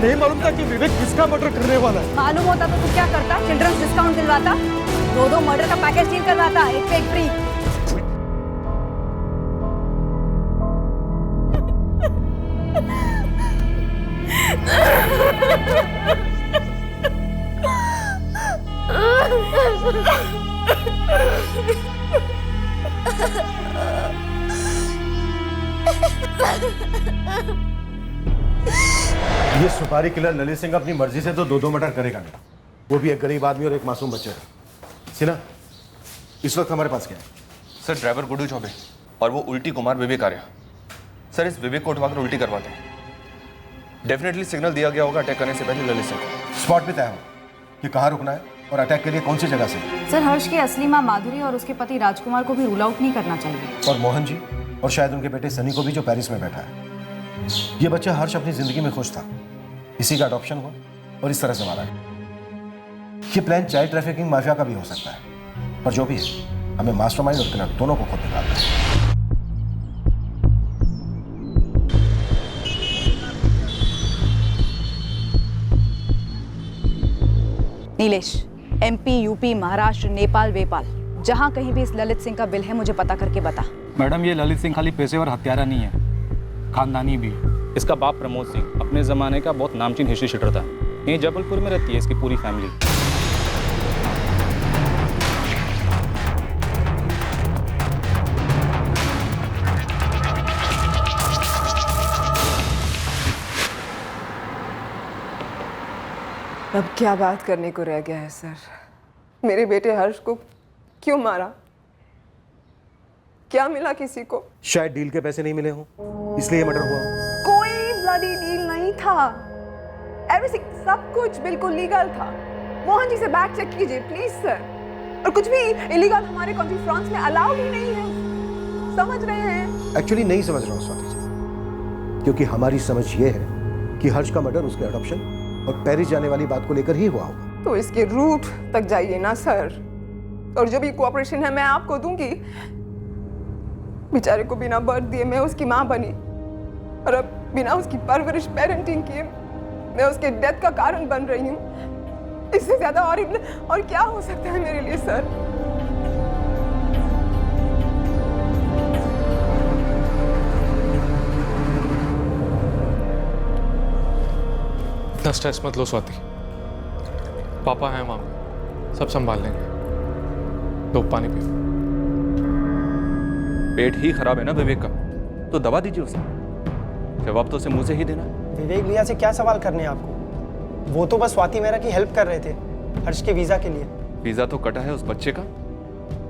नहीं मालूम था कि विवेक किसका मर्डर करने वाला है। मालूम होता तो तू क्या करता? चिल्ड्रंस डिस्काउंट दिलवाता, 2 मर्डर का पैकेज डील करवाता, एक पे एक फ्री। ये सुपारी किलर ललित सिंह अपनी मर्जी से तो 2 मर्डर करेगा नहीं, वो भी एक गरीब आदमी और एक मासूम बच्चे का। सिन्हा, इस वक्त हमारे पास क्या है? सर ड्राइवर गुड्डू चौबे और वो उल्टी कुमार विवेक आर्या। सर इस विवेक को उठवाकर उल्टी करवाते हैं। डेफिनेटली सिग्नल दिया गया होगा अटैक करने से पहले ललित सिंह को। स्पॉट भी तय हो कि कहाँ रुकना है और अटैक के लिए कौन सी जगह से। सर हर्ष की असली मां माधुरी और उसके पति राजकुमार को भी रूल आउट नहीं करना चाहिए। और मोहन जी और शायद उनके बेटे सनी को भी, जो पेरिस में बैठा है। ये बच्चा हर्ष अपनी जिंदगी में खुश था, इसी का अडॉप्शन हुआ और इस तरह से मारा है। ये प्लान चाइल्ड ट्रैफिकिंग माफिया का भी हो सकता है, पर जो भी है, हमें मास्टरमाइंड और किलर दोनों को खुद निकालना है। नीलेश, MP, UP, महाराष्ट्र, नेपाल, वेपाल, जहां कहीं भी इस ललित सिंह का बिल है मुझे पता करके बता। मैडम ये ललित सिंह खाली पेशेवर हत्यारा नहीं है, खानदानी भी। इसका बाप प्रमोद सिंह अपने ज़माने का बहुत नामचीन हिस्ट्री शीटर था। यहीं जबलपुर में रहती है इसकी पूरी फैमिली। अब क्या बात करने को रह गया है सर? मेरे बेटे हर्ष को क्यों मारा? क्या मिला किसी को? शायद डील के पैसे नहीं मिले हों, इसलिए मर्डर हुआ हो। कोई ब्लडी डील नहीं था। एवरीथिंग, सब कुछ बिल्कुल लीगल था। मोहन जी से बैक चेक कीजिए प्लीज सर। और कुछ भी इलीगल हमारे कंट्री फ्रांस में अलाउड ही नहीं है, समझ रहे हैं? एक्चुअली नहीं समझ रहा हूँ स्वाति जी, क्योंकि हमारी समझ ये है कि हर्ष का मर्डर उसके अडॉप्शन और पेरिस जाने वाली बात को लेकर ही हुआ होगा। तो इसके रूट तक जाइए ना सर, और जो भी कोऑपरेशन है मैं आपको दूंगी। बेचारे को बिना बर्थ दिए मैं उसकी माँ बनी, और अब बिना उसकी परवरिश पेरेंटिंग किए मैं उसके डेथ का कारण बन रही हूँ। इससे ज्यादा और क्या हो सकता है मेरे लिए सर? इतना स्ट्रेस मत लो स्वाति, पापा हैं वहां, सब संभाल लेंगे। लो पानी पियो। पेट ही खराब है ना विवेक का, तो दवा दीजिए उसे। जवाब तो उसे मुंह से ही देना। विवेक भैया से क्या सवाल करने हैं आपको? वो तो बस स्वाति मेरा की हेल्प कर रहे थे हर्ष के वीजा के लिए। वीजा तो कटा है उस बच्चे का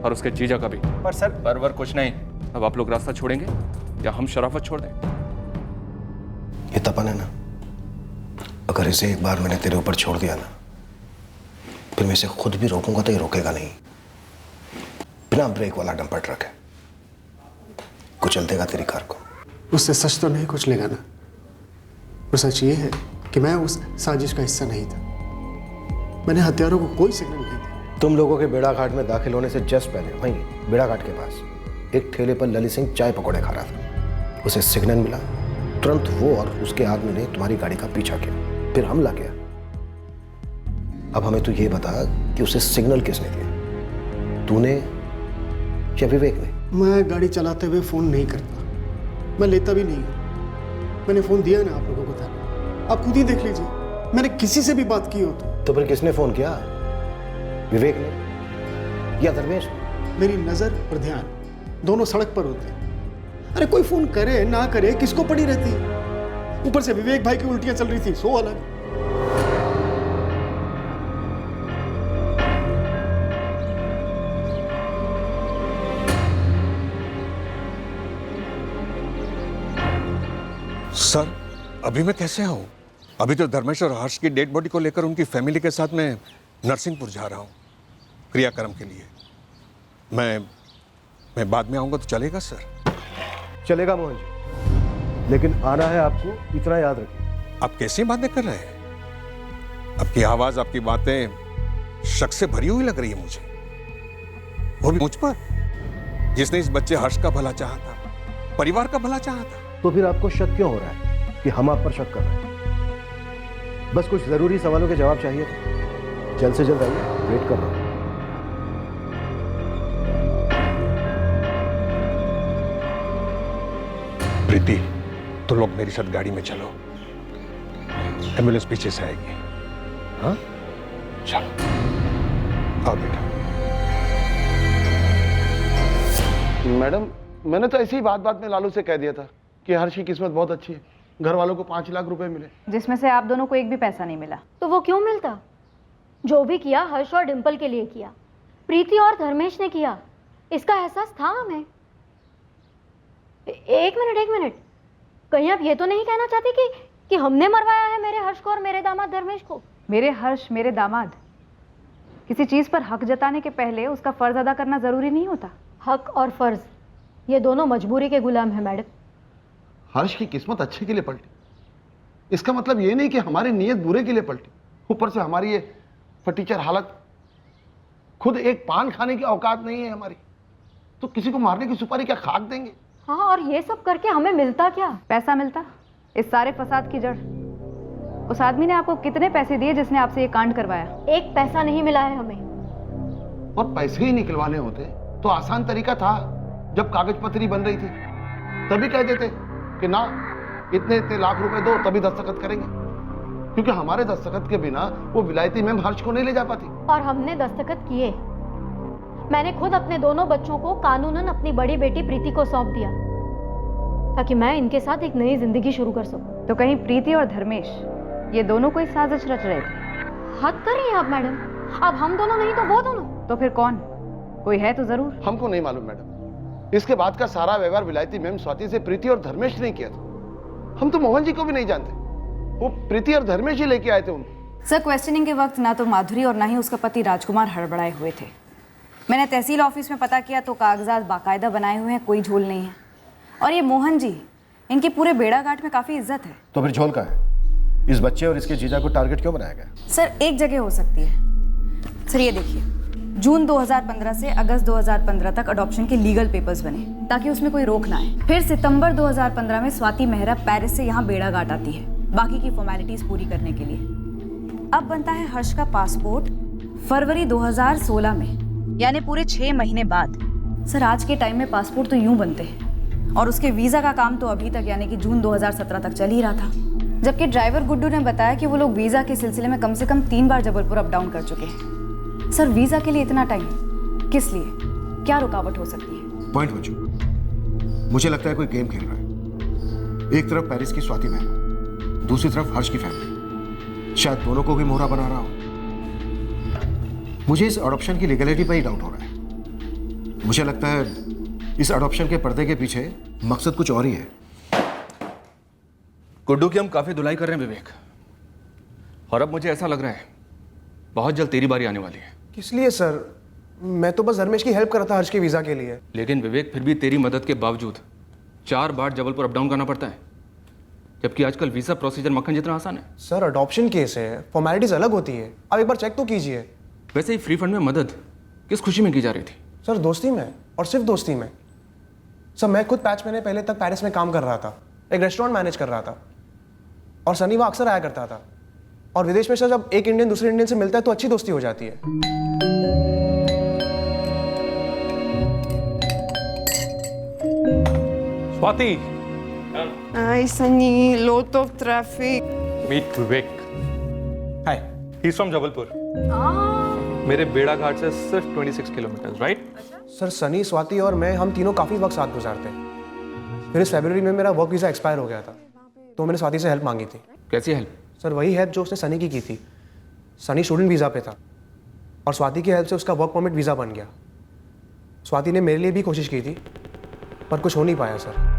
और उसके जीजा का भी। पर सर पर कुछ नहीं। अब आप लोग रास्ता छोड़ेंगे या हम शराफत छोड़ दें? ये तपन है ना, अगर इसे एक बार मैंने तेरे ऊपर छोड़ दिया ना, फिर मैं इसे खुद भी रोकूंगा तो ये रोकेगा नहीं। बिना ब्रेक वाला डंपर ट्रक है, कुचल देगा तेरी कार को। उससे सच तो नहीं कुछ लेगा ना। वो सच ये है कि मैं उस साजिश का हिस्सा नहीं था। मैंने हथियारों को कोई सिग्नल नहीं दिया। तुम लोगों के बेड़ा घाट में दाखिल होने से जस्ट पहले वहीं बेड़ा घाट के पास एक ठेले पर ललित सिंह चाय पकौड़े खा रहा था। उसे सिग्नल मिला, तुरंत वो और उसके आदमी ने तुम्हारी गाड़ी का पीछा किया, फिर हमला किया। अब हमें तो ये बता कि उसे सिग्नल किसने दिया, तूने या विवेक ने? मैं गाड़ी चलाते हुए फोन नहीं करता, मैं लेता भी नहीं हूं। मैंने फोन दिया ना आप लोगों को था, आप खुद ही देख लीजिए। मैंने किसी से भी बात की हो तो फिर किसने फोन किया, विवेक ने या धर्मेश ने? मेरी नजर और ध्यान दोनों सड़क पर होते हैं। अरे कोई फोन करे ना करे किसको पड़ी रहती है? ऊपर से विवेक भाई की उल्टियां चल रही थी, सो अलग। सर अभी मैं कैसे आऊं? अभी तो धर्मेश और हर्ष की डेड बॉडी को लेकर उनकी फैमिली के साथ मैं नरसिंहपुर जा रहा हूं क्रियाक्रम के लिए। मैं बाद में आऊंगा तो चलेगा सर? चलेगा मोहन जी, लेकिन आना है आपको, इतना याद रखिए। आप कैसी बातें कर रहे हैं? आपकी आवाज, आपकी बातें शक से भरी हुई लग रही है मुझे, वो भी मुझ पर, जिसने इस बच्चे हर्ष का भला चाहा था, परिवार का भला चाहा था। तो फिर आपको शक क्यों हो रहा है कि हम आप पर शक कर रहे हैं? बस कुछ जरूरी सवालों के जवाब चाहिए थे। जल्द से जल्द आइए, वेट कर रहा हूं। प्रीति, तो लोग मेरी साथ गाड़ी में चलो, एम्बुलेंस पीछे से आएगी। हाँ, चलो आओ बेटा। मैडम, मैंने तो ऐसी ही बात बात में लालू से कह दिया था कि हर्ष की किस्मत बहुत अच्छी है, घर वालों को 5 लाख रुपए मिले, जिसमें से आप दोनों को एक भी पैसा नहीं मिला। तो वो क्यों मिलता? जो भी किया हर्ष और डिंपल के लिए किया, प्रीति और धर्मेश ने किया, इसका एहसास था हमें। एक मिनट, कहीं आप ये तो नहीं कहना चाहती कि हमने मरवाया है मेरे हर्ष को और मेरे दामाद धर्मेश को? मेरे हर्ष, मेरे दामाद, किसी चीज पर हक जताने के पहले उसका फर्ज अदा करना जरूरी नहीं होता। हक और फर्ज, ये दोनों मजबूरी के गुलाम हैं मैडम। हर्ष की किस्मत अच्छे के लिए पलटी, इसका मतलब ये नहीं कि हमारी नीयत बुरे के लिए पलटी। ऊपर से हमारी ये फटीचर हालत, खुद एक पान खाने की औकात नहीं है हमारी, तो किसी को मारने की सुपारी क्या खाक देंगे? हाँ, और ये सब करके हमें मिलता क्या? पैसा मिलता। इस सारे फसाद की जड़ उस आदमी ने आपको कितने पैसे दिए जिसने आपसे ये कांड करवाया? एक पैसा नहीं मिला है हमें। और पैसे ही निकलवाने होते तो आसान तरीका था, जब कागज पत्री बन रही थी तभी कह देते कि ना, इतने इतने लाख रुपए दो तभी दस्तखत करेंगे, क्योंकि हमारे दस्तखत के बिना वो विलायती मैम हर्ष को नहीं ले जा पाती। और हमने दस्तखत किए। मैंने खुद अपने दोनों बच्चों को कानूनन अपनी बड़ी बेटी प्रीति को सौंप दिया, ताकि मैं इनके साथ एक नई जिंदगी शुरू कर सकूं। तो कहीं प्रीति और धर्मेश ये दोनों कोई साजिश रच रहे थे? हद कर रही हैं आप मैडम। अब हम दोनों नहीं तो वो दोनों। तो फिर कौन? कोई है तो जरूर। हमको नहीं मालूम मैडम, इसके बाद का सारा व्यवहार विलायती मैम स्वाति से प्रीति और धर्मेश ने किया था। हम तो मोहन जी को भी नहीं जानते, वो प्रीति और धर्मेश ही लेके आए थे उनको। सर, क्वेश्चनिंग के वक्त ना तो माधुरी और ना ही उसका पति राजकुमार हड़बड़ाए हुए थे। मैंने तहसील ऑफिस में पता किया तो कागजात बाकायदा बनाए हुए हैं, कोई झोल नहीं है। और ये मोहन जी, इनकी पूरे बेड़ाघाट में काफी इज्जत है। तो फिर झोल का है? इस बच्चे और इसके जीजा को टारगेट क्यों बनाया गया? सर, एक जगह हो सकती है। सर ये देखिए, जून 2015 से अगस्त 2015 तक अडॉप्शन के लीगल पेपर्स बने ताकि उसमें कोई रोक ना आए। फिर सितंबर 2015 में स्वाति मेहरा पेरिस से यहाँ बेड़ाघाट आती है बाकी की फॉर्मेलिटीज पूरी करने के लिए। अब बनता है हर्ष का पासपोर्ट फरवरी 2016 में, यानी पूरे 6 महीने बाद। सर, आज के टाइम में पासपोर्ट तो यूं बनते हैं, और उसके वीजा का काम तो अभी तक यानी कि जून 2017 तक चल ही रहा था। जबकि ड्राइवर गुड्डू ने बताया कि वो लोग वीजा के सिलसिले में कम से कम 3 बार जबलपुर अप डाउन कर चुके हैं। सर, वीजा के लिए इतना टाइम किस लिए? क्या रुकावट हो सकती है? पॉइंट बच्चों, मुझे लगता है कोई गेम खेल रहा है। एक तरफ पेरिस की स्वाति मैम, दूसरी तरफ हर्ष की फैमिली, शायद दोनों को भी मोहरा बना रहा हो। मुझे इस अडॉप्शन की लीगलिटी पर ही डाउट हो रहा है। मुझे लगता है इस अडॉप्शन के पर्दे के पीछे मकसद कुछ और ही है। गुड्डू की हम काफी धुलाई कर रहे हैं विवेक, और अब मुझे ऐसा लग रहा है बहुत जल्द तेरी बारी आने वाली है। किस लिए सर? मैं तो बस धर्मेश की हेल्प कर रहा था हर्ष के वीज़ा के लिए। लेकिन विवेक, फिर भी तेरी मदद के बावजूद 4 बार जबलपुर अप डाउन करना पड़ता है, जबकि आजकल वीज़ा प्रोसीजर मक्खन जितना आसान है। सर, अडॉप्शन केस है, फॉर्मेलिटीज अलग होती है। आप एक बार चेक तो कीजिए। वैसे ही फ्री फंड में मदद किस खुशी में की जा रही थी? सर, दोस्ती में, और सिर्फ दोस्ती में। सर, मैं खुद 5 महीने पहले तक पेरिस में काम कर रहा था, एक रेस्टोरेंट मैनेज कर रहा था, और सनी वहाँ अक्सर आया करता था। और विदेश में सर, जब एक इंडियन दूसरे इंडियन से मिलता है तो अच्छी दोस्ती हो जाती है। Swati, Hi, Sunny. Lot of traffic. Meet Vivek. Hi. He is from Jabalpur. मेरे बेड़ा घाट से सिर्फ 26 kilometre, right? Sir, Sunny, Swati और मैं, हम तीनों काफ़ी वक्त साथ गुजारते हैं। फिर इस फरवरी में मेरा वर्क वीज़ा एक्सपायर हो गया था, तो मैंने स्वाति से हेल्प मांगी थी। कैसी हेल्प? सर, वही हेल्प जो उसने सनी की थी। सनी स्टूडेंट वीज़ा पे था, और स्वाति की हेल्प से उसका वर्क परमिट वीज़ा बन गया। स्वाति ने मेरे लिए भी कोशिश की थी, पर कुछ हो नहीं पाया सर।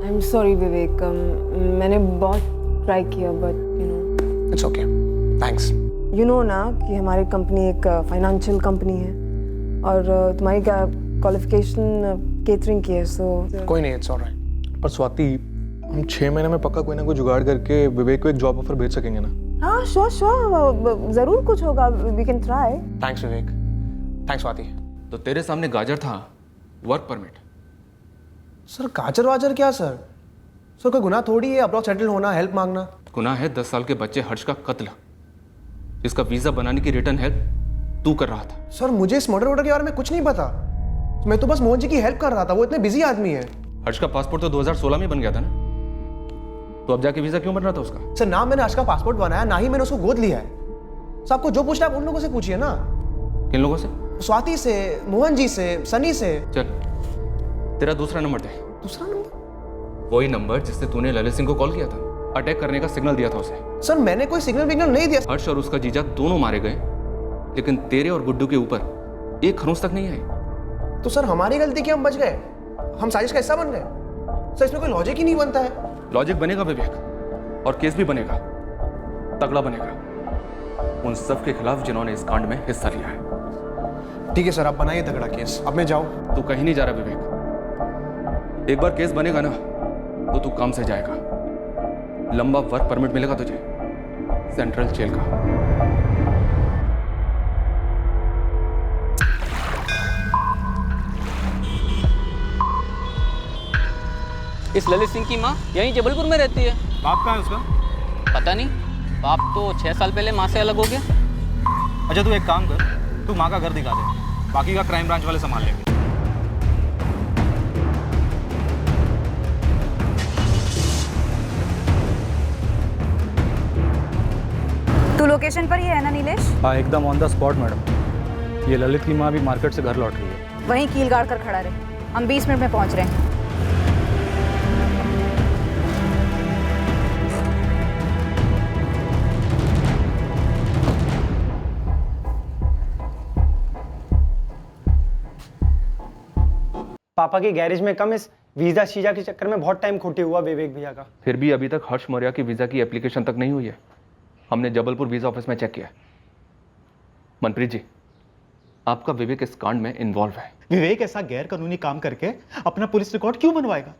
I'm sorry, Vivek. मैंने बहुत ट्राई किया, but you know. It's okay, thanks. You know ना कि हमारी कंपनी एक फाइनेंशियल कंपनी है, और तुम्हारी क्वालिफिकेशन केटरिंग की है, सो कोई नहीं, इट्स ऑलराइट। पर स्वाति, हम 6 महीने में पक्का कोई ना कोई जुगाड़ करके विवेक को एक जॉब ऑफर भेज सकेंगे ना? हाँ, श्योर, ज़रूर कुछ होगा। We can try. Thanks Vivek. Thanks Swati. तो तेरे सामने गाजर था वर्क परमिट, सर काचर वाचर क्या सर? सर कोई गुनाह थोड़ी है अब्रॉड सेटल होना, हेल्प मांगना। गुनाह है 10 साल के बच्चे हर्ष का कत्ल, जिसका वीजा बनाने की रिटर्न हेल्प तू कर रहा था। सर मुझे इस मर्डर के बारे में कुछ नहीं पता। मैं तो बस मोहन जी की हेल्प कर रहा था, वो इतने बिजी आदमी है। हर्ष का पासपोर्ट तो 2016 में बन गया था ना, तो अब जाके वीजा क्यों बन रहा था उसका? सर ना मैंने हर्ष का पासपोर्ट बनाया, ना ही मैंने उसको गोद लिया है। सर आपको जो पूछना है आप उन लोगों से पूछिए ना। किन लोगों से? स्वाति से, मोहन जी से, सनी से। चल तेरा दूसरा नंबर दे। दूसरा नंबर? वही नंबर जिससे तूने ललित सिंह को कॉल किया था, अटैक करने का सिग्नल दिया था उसे। सर मैंने कोई सिग्नल विग्नल नहीं दिया। हर्ष और उसका जीजा दोनों मारे गए, लेकिन तेरे और गुड्डू के ऊपर एक खरोंच तक नहीं आई। तो सर हमारी गलती कि हम बच गए, हम साजिश का हिस्सा बन गए। सर इसमें कोई लॉजिक ही नहीं बनता है। लॉजिक बनेगा विवेक, और केस भी बनेगा, तगड़ा बनेगा, उन सब के खिलाफ जिन्होंने इस कांड में हिस्सा लिया है। ठीक है सर, आप बनाइए तगड़ा केस। अब मैं जाऊं? तू कहीं नहीं जा रहा विवेक। एक बार केस बनेगा ना तो तू काम से जाएगा। लंबा वर्क परमिट मिलेगा तुझे सेंट्रल जेल का। इस ललित सिंह की माँ यहीं जबलपुर में रहती है। बाप कहाँ है उसका? पता नहीं, बाप तो 6 साल पहले माँ से अलग हो गया। अच्छा तू एक काम कर, तू माँ का घर दिखा दे, बाकी का क्राइम ब्रांच वाले संभाल लेंगे। तू लोकेशन पर ही है ना नीलेश? हाँ एकदम ऑन द स्पॉट मैडम। ये ललित की माँ भी मार्केट से घर लौट रही है। वहीं कील गाड़ कर खड़ा रहे, हम 20 मिनट में पहुंच रहे हैं। पापा की गैरेज में कम इस वीजा शीजा के चक्कर में बहुत टाइम खोटे हुआ विवेक भैया का। फिर भी अभी तक हर्ष मौर्य की वीजा की एप्लीकेशन तक नहीं हुई है। हमने जबलपुर वीजा ऑफिस में चेक किया। मनप्रीत जी, आपका विवेक इस कांड में इन्वॉल्व है। विवेक ऐसा गैर कानूनी काम करके अपना पुलिस रिकॉर्ड क्यों बनवाएगा?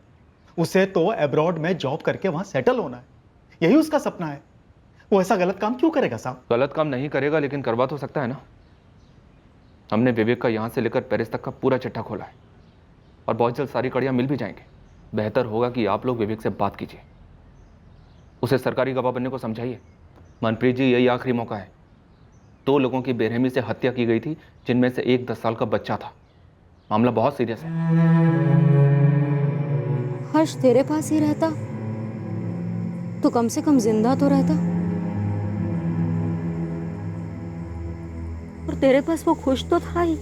उसे तो अब्रॉड में जॉब करके वहां सेटल होना है, यही उसका सपना है। वो ऐसा गलत काम क्यों करेगा साहब? गलत काम नहीं करेगा, लेकिन करवा तो सकता है ना। हमने विवेक का यहां से लेकर पेरिस तक का पूरा चिट्ठा खोला है, और बहुत जल्द सारी कड़ियां मिल भी जाएंगे। बेहतर होगा कि आप लोग विवेक से बात कीजिए, उसे सरकारी गवाह बनने को समझाइए। मनप्रीत जी, यही आखिरी मौका है। 2 लोगों की बेरहमी से हत्या की गई थी, जिनमें से एक 10 साल का बच्चा था। मामला बहुत सीरियस है। हर्ष तेरे पास ही रहता तो कम से कम जिंदा तो रहता, और तेरे पास वो खुश तो था ही।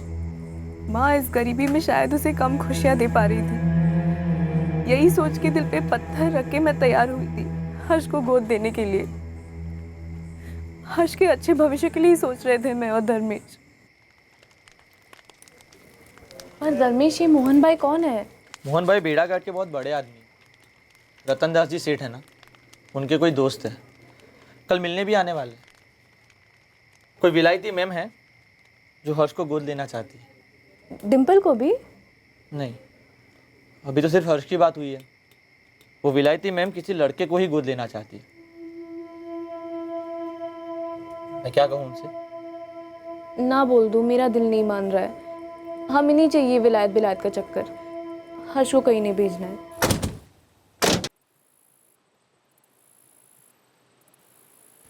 माँ इस गरीबी में शायद उसे कम खुशियां दे पा रही थी। यही सोच के दिल पे पत्थर रख के मैं तैयार हुई थी हर्ष को गोद देने के लिए। हर्ष के अच्छे भविष्य के लिए ही सोच रहे थे मैं और धर्मेश। और धर्मेश, ये मोहन भाई कौन है? मोहन भाई बेड़ाघाट के बहुत बड़े आदमी, रतन दास जी सेठ है ना, उनके कोई दोस्त है। कल मिलने भी आने वाले। कोई विलायती मैम है जो हर्ष को गोद लेना चाहती है। डिम्पल को भी? नहीं, अभी तो सिर्फ हर्ष की बात हुई है। वो विलायती मैम किसी लड़के को ही गोद लेना चाहती है। मैं क्या कहूँ उनसे? ना बोल दूँ, मेरा दिल नहीं मान रहा है। हमें नहीं चाहिए विलायत बिलायत का चक्कर। हर्ष को कहीं नहीं भेजना है।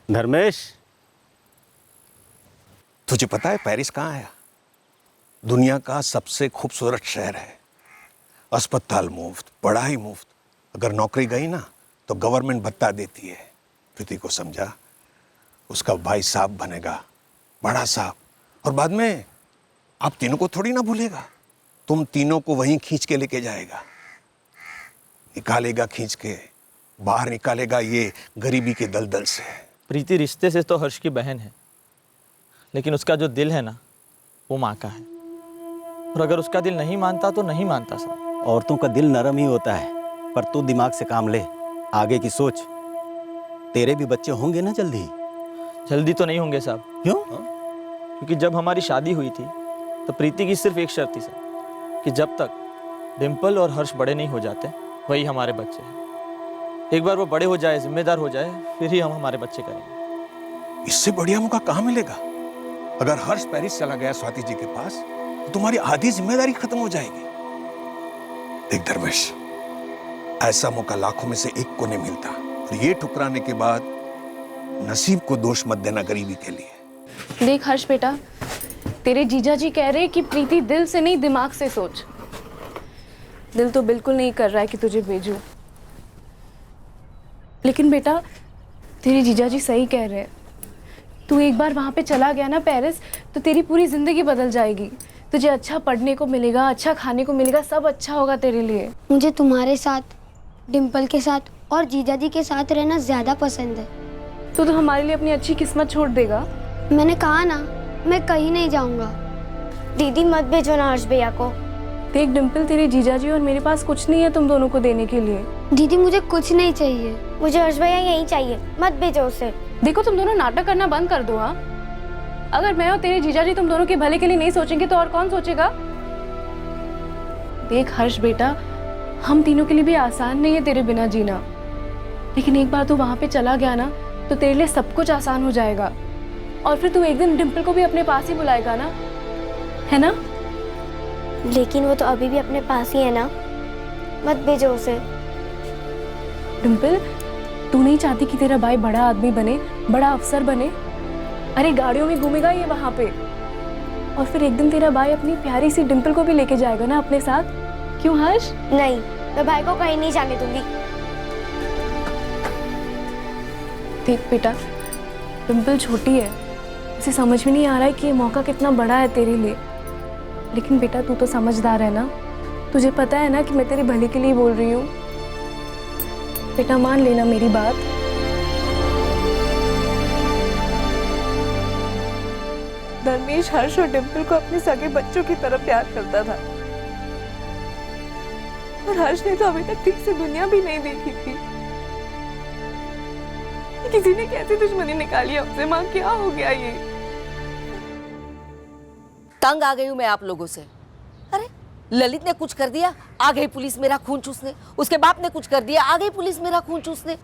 धर्मेश, तुझे पता है पेरिस कहाँ है? दुनिया का सबसे खूबसूरत शहर है। अस्पताल मुफ्त, पढ़ाई मुफ्त। अगर नौकरी गई ना तो गवर्नमेंट भत्ता देती है। प्रीति को समझा, उसका भाई साहब बनेगा, बड़ा साहब, और बाद में आप तीनों को थोड़ी ना भूलेगा। तुम तीनों को वहीं खींच के लेके जाएगा, निकालेगा खींच के, बाहर निकालेगा ये गरीबी के दलदल से। प्रीति रिश्ते से तो हर्ष की बहन है, लेकिन उसका जो दिल है ना वो माँ का है। और अगर उसका दिल नहीं मानता तो नहीं मानता साहब। औरतों का दिल नरम ही होता है, पर तू दिमाग से काम ले, आगे की सोच। तेरे भी बच्चे होंगे ना जल्दी? जल्दी तो नहीं होंगे साहब। क्यों? क्योंकि जब हमारी शादी हुई थी तो प्रीति की सिर्फ एक शर्त थी साहब, कि जब तक डिम्पल और हर्ष बड़े नहीं हो जाते वही हमारे बच्चे हैं। एक बार वो बड़े हो जाए, जिम्मेदार हो जाए, फिर ही हम हमारे बच्चे करेंगे। इससे बढ़िया मौका कहाँ मिलेगा? अगर हर्ष पेरिस चला गया स्वाति जी के पास तो तुम्हारी आधी जिम्मेदारी खत्म हो जाएगी। देख धर्मेश, ऐसा मौका लाखों में से एक को नहीं मिलता। और ये ठुकराने के बाद नसीब को दोष मत देना गरीबी के लिए। देख हर्ष बेटा, तेरे जीजा जी कह रहे कि प्रीति दिल से नहीं दिमाग से सोच। दिल तो बिल्कुल नहीं कर रहा है कि तुझे भेजूं, लेकिन बेटा तेरे जीजा जी सही कह रहे हैं। तू एक बार वहाँ पे चला गया ना पेरिस, तो तेरी पूरी जिंदगी बदल जाएगी। तुझे अच्छा पढ़ने को मिलेगा, अच्छा खाने को मिलेगा, सब अच्छा होगा तेरे लिए। मुझे तुम्हारे साथ, डिम्पल के साथ और जीजा जी के साथ रहना ज्यादा पसंद है। तो हमारे लिए अपनी अच्छी किस्मत छोड़ देगा? मैंने कहा ना, मैं कहीं नहीं जाऊंगा। दीदी मत भेजो ना हर्ष भैया को। देख डिम्पल, तेरे जीजा जी और मेरे पास कुछ नहीं है तुम दोनों को देने के लिए। दीदी मुझे कुछ नहीं चाहिए, मुझे हर्ष भैया यही चाहिए, मत भेजो उसे। देखो तुम दोनों नाटक करना बंद कर दो। हाँ, अगर मैं और तेरे जीजा जी तुम दोनों के भले के लिए नहीं सोचेंगे तो और कौन सोचेगा? देख हर्ष बेटा, हम तीनों के लिए भी आसान नहीं है तेरे बिना जीना, लेकिन एक बार तू वहां पे चला गया ना तो तेरे लिए सब कुछ आसान हो जाएगा। और फिर तू एक दिन डिम्पल को भी अपने पास ही बुलाएगा ना, है ना? लेकिन वो तो अभी भी अपने पास ही है ना, मत भेजो उसे। डिम्पल, तू नहीं चाहती कि तेरा भाई बड़ा आदमी बने, बड़ा अफसर बने? अरे गाड़ियों में घूमेगा ये वहां पे, और फिर एक दिन तेरा भाई अपनी प्यारी सी डिम्पल को भी लेके जाएगा ना अपने साथ। क्यों हर्ष? नहीं, मैं भाई को कहीं नहीं जाने दूंगी। देख बेटा, डिम्पल छोटी है, उसे समझ में नहीं आ रहा है कि ये मौका कितना बड़ा है तेरे लिए। लेकिन बेटा तू तो समझदार है ना, तुझे पता है ना कि मैं तेरे भले के लिए बोल रही हूँ। बेटा मान लेना मेरी बात। धर्मेश हर्ष और डिम्पल को अपने सगे बच्चों की तरह प्यार करता था, और हर्ष ने तो अभी तक ठीक से दुनिया भी नहीं देखी थी। किसी ने कैसे दुश्मनी निकाली हमसे? माँ क्या हो गया ये? तंग आ गई हूँ मैं आप लोगों से। अरे ललित ने कुछ कर दिया, आ गई पुलिस मेरा खून चूसने। उसके बाप ने कुछ कर दिया, आ गई पुलिस मेरा खून चूसने।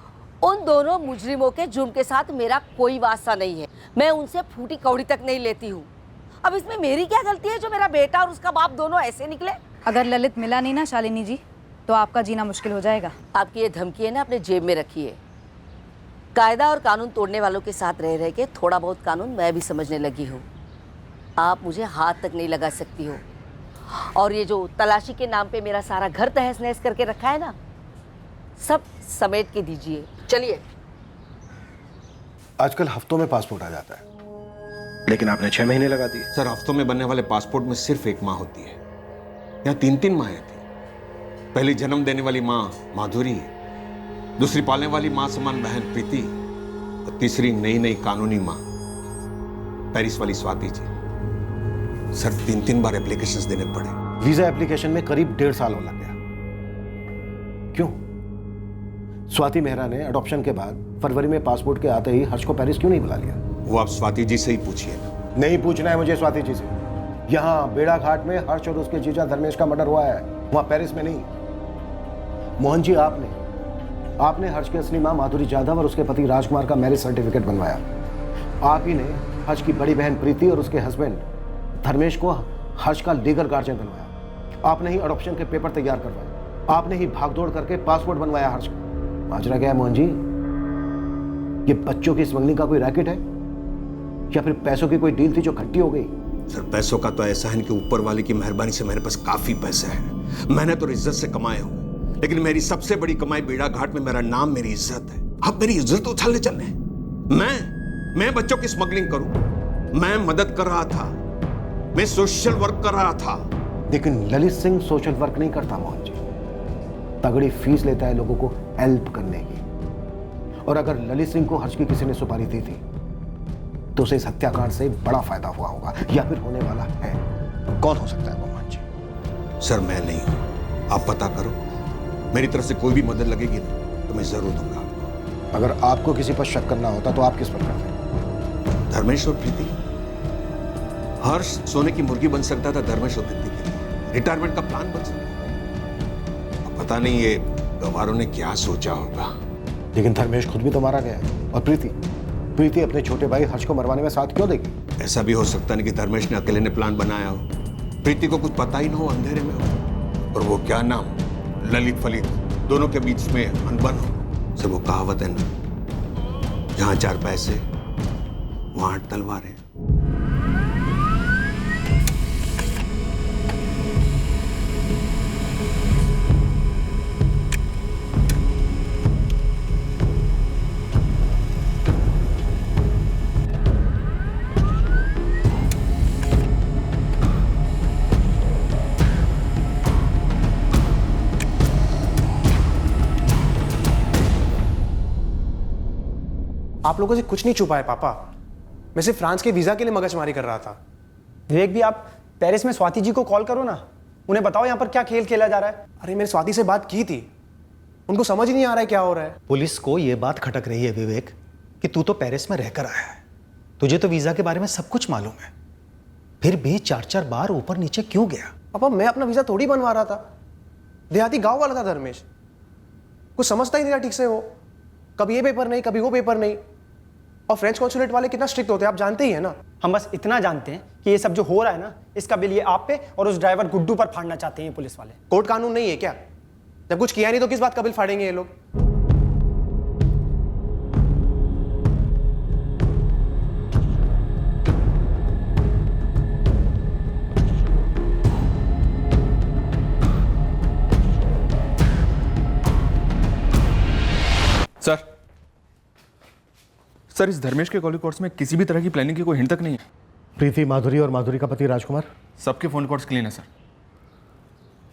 उन दोनों मुजरिमों के जुर्म के साथ मेरा कोई वास्ता नहीं है। मैं उनसे फूटी कौड़ी तक नहीं लेती हूँ। अब इसमें मेरी क्या गलती है जो मेरा बेटा और उसका बाप दोनों ऐसे निकले? अगर ललित मिला नहीं ना शालिनी जी, तो आपका जीना मुश्किल हो जाएगा। आपकी ये धमकी है ना, अपने जेब में रखिए। कायदा और कानून तोड़ने वालों के साथ रह रह के थोड़ा बहुत कानून मैं भी समझने लगी हूँ। आप मुझे हाथ तक नहीं लगा सकती हो। और ये जो तलाशी के नाम पे मेरा सारा घर तहस नहस करके रखा है ना, सब समेट के दीजिए। चलिए। आजकल हफ्तों में पासपोर्ट आ जाता है, लेकिन आपने 6 महीने लगा दिए। सर, हफ्तों में बनने वाले पासपोर्ट में सिर्फ एक माँ होती है, यहाँ 3-3 माएँ थी। पहली जन्म देने वाली माँ माधुरी, दूसरी पालने वाली माँ समान बहन प्रीति, और तीसरी नई नई कानूनी माँ पेरिस वाली स्वाति जी। सर, 3-3 बार एप्लीकेशंस देने पड़े। वीजा एप्लीकेशन में करीब 1.5 साल हो लग गया। क्यों? स्वाति मेहरा ने अडॉप्शन के बाद फरवरी में पासपोर्ट के आते ही हर्ष को पेरिस क्यों नहीं बुला लिया? वो आप स्वाति जी से ही पूछिए ना। नहीं पूछना है मुझे स्वाति जी से। यहाँ बेड़ा घाट में हर्ष और उसके जीजा धर्मेश का मर्डर हुआ है, वहां पेरिस में नहीं। मोहन जी, आपने हर्ष की असली मां माधुरी जाधव और उसके पति राजकुमार का मैरिज सर्टिफिकेट बनवाया। आप ही ने हर्ष की बड़ी बहन प्रीति और उसके हस्बैंड धर्मेश को हर्ष का लीगल गार्जियन बनवाया। आपने ही अडॉप्शन के पेपर तैयार करवाए। आपने ही भागदौड़ करके पासपोर्ट बनवाया हर्ष का। माजरा क्या है मोहन जी? ये बच्चों की स्मगलिंग का कोई रैकेट है या फिर पैसों की कोई डील थी जो खट्टी हो गई? सर, पैसों का तो ऐसा है कि ऊपर वाले की मेहरबानी से मेरे पास काफी पैसे हैं। मैंने तो इज्जत से कमाए हूं, लेकिन मेरी सबसे बड़ी कमाई बेड़ा घाट में मेरा नाम, मेरी इज्जत है। अब मेरी इज्जत उछालने चलने? मैं बच्चों की स्मगलिंग करूं? मैं मदद कर रहा था, मैं सोशल वर्क कर रहा था। लेकिन ललित सिंह सोशल वर्क नहीं करता मोहन जी, तगड़ी फीस लेता है लोगों को हेल्प करने की। और अगर ललित सिंह को हर्ष की किसी ने सुपारी दी थी तो उसे इस हत्याकांड से बड़ा फायदा हुआ होगा या फिर होने वाला है। कौन हो सकता है वो मोहन जी? सर, मैं नहीं हूं। आप पता करो, मेरी तरफ से कोई भी मदद लगेगी ना तो मैं जरूर दूंगा आपको। अगर आपको किसी पर शक करना होता तो आप किस पर करते? धर्मेश और प्रीति। हर्ष सोने की मुर्गी बन सकता था धर्मेश और प्रीति के लिए, रिटायरमेंट का प्लान बन सकता था। अब पता नहीं ये गवारों ने क्या सोचा होगा। लेकिन धर्मेश खुद भी तो मारा गया है। और प्रीति अपने छोटे भाई हर्ष को मरवाने में साथ क्यों देगी? ऐसा भी हो सकता नहीं कि धर्मेश ने अकेले ने प्लान बनाया हो, प्रीति को कुछ पता ही ना हो, अंधेरे में हो। और वो क्या नाम, ललित फलित, दोनों के बीच में अनबन हो। सब वो कहावत है ना, जहां 4 पैसे वहां 8 तलवारें। आप लोगों से कुछ नहीं छुपा है पापा। मैं सिर्फ फ्रांस के वीजा के लिए मगजमारी कर रहा था। विवेक भी, आप पेरिस में स्वाति जी को कॉल करो ना, उन्हें बताओ यहाँ पर क्या खेल खेला जा रहा है। अरे मैंने स्वाति से बात की थी, उनको समझ ही नहीं आ रहा है क्या हो रहा है। पुलिस को यह बात खटक रही है विवेक कि तू तो पेरिस में रहकर आया है, तुझे तो वीजा के बारे में सब कुछ मालूम है, फिर भी 4-4 बार ऊपर नीचे क्यों गया? पापा मैं अपना वीजा थोड़ी बनवा रहा था, देहाती गांव वाला था धर्मेश, कुछ समझता ही नहीं था ठीक से। वो कभी ये पेपर नहीं, कभी वो पेपर नहीं। और फ्रेंच कॉन्सुलेट वाले कितना स्ट्रिक्ट होते हैं आप जानते ही है ना। हम बस इतना जानते हैं कि ये सब जो हो रहा है ना, इसका बिल ये आप पे और उस ड्राइवर गुड्डू पर फाड़ना चाहते हैं पुलिस वाले। कोर्ट कानून नहीं है क्या? जब कुछ किया नहीं तो किस बात का बिल फाड़ेंगे ये लोग? सर इस धर्मेश के कॉल रिकॉर्ड्स में किसी भी तरह की प्लानिंग की कोई हिंट तक नहीं है। प्रीति, माधुरी और माधुरी का पति राजकुमार, सबके फोन रिकॉर्ड्स क्लीन है सर।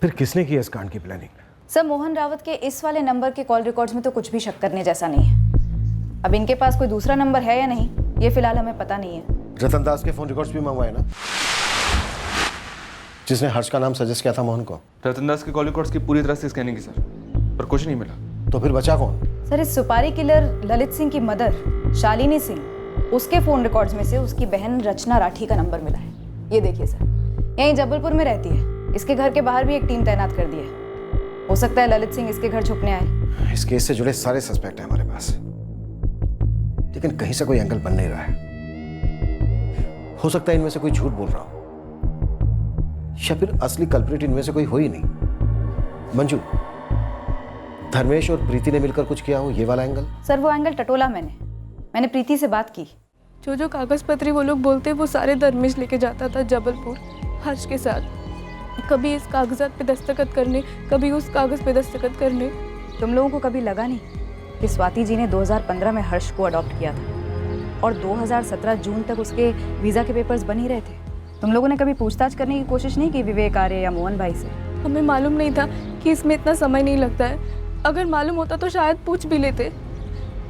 फिर किसने की इस कांड की प्लानिंग? सर मोहन रावत के इस वाले नंबर के कॉल रिकॉर्ड्स में तो कुछ भी शक करने जैसा नहीं है। अब इनके पास कोई दूसरा नंबर है या नहीं ये फिलहाल हमें पता नहीं है। रतन दास के फोन रिकॉर्ड्स भी मंगवाए ना, जिसने हर्ष का नाम सजेस्ट किया था मोहन को। रतन दास के कॉल रिकॉर्ड्स की पूरी तरह से स्कैनिंग की सर, पर कुछ नहीं मिला। तो फिर बचा कौन? सर इस सुपारी किलर ललित सिंह की मदर शालिनी सिंह, उसके फोन रिकॉर्ड्स में से उसकी बहन रचना राठी का नंबर मिला है। ये देखिए सर, यहीं जबलपुर में रहती है, इसके घर के बाहर भी एक टीम तैनात कर दी है। हो सकता है ललित सिंह इसके घर छुपने आए। इस केस से जुड़े सारे सस्पेक्ट हैं हमारे पास, लेकिन कहीं से कोई एंगल बन नहीं रहा है। हो सकता है इनमें से कोई झूठ बोल रहा हो, या फिर असली कल्प्रिट इनमें से कोई हो ही नहीं। मंजू, धर्मेश और प्रीति ने मिलकर कुछ किया हो, ये वाला एंगल? सर वो एंगल टटोला मैंने प्रीति से बात की। जो कागज पत्री वो लोग बोलते वो सारे धर्मेश लेके जाता था जबलपुर हर्ष के साथ। कभी इस कागजात पे दस्तखत करने, कभी उस कागज पे दस्तखत करने। तुम लोगों को कभी लगा नहीं कि स्वाति जी ने 2015 में हर्ष को अडॉप्ट किया था और 2017 जून तक उसके वीजा के पेपर्स बन ही रहे थे? तुम लोगों ने कभी पूछताछ करने की कोशिश नहीं की विवेक आर्य या मोहन भाई से? हमें मालूम नहीं था कि इसमें इतना समय नहीं लगता है। अगर मालूम होता तो शायद पूछ भी लेते,